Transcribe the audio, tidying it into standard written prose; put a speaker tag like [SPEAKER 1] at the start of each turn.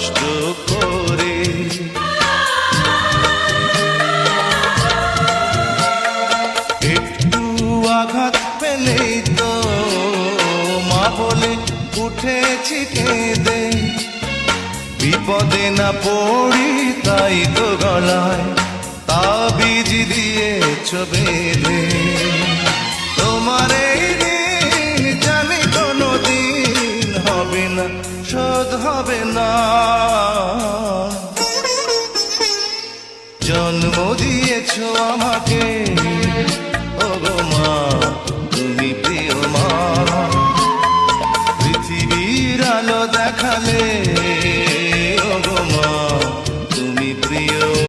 [SPEAKER 1] কষ্ট করে। একটু আঘাত পেলেই তো মা বলে উঠেছি কেঁদে, বিপদে না পড়ি তাই তো গলায় তাবিজ দিয়েছ বেঁধে। তোমার এই ঋণ জানি কোনো দিন হবে না, শোধ হবে না।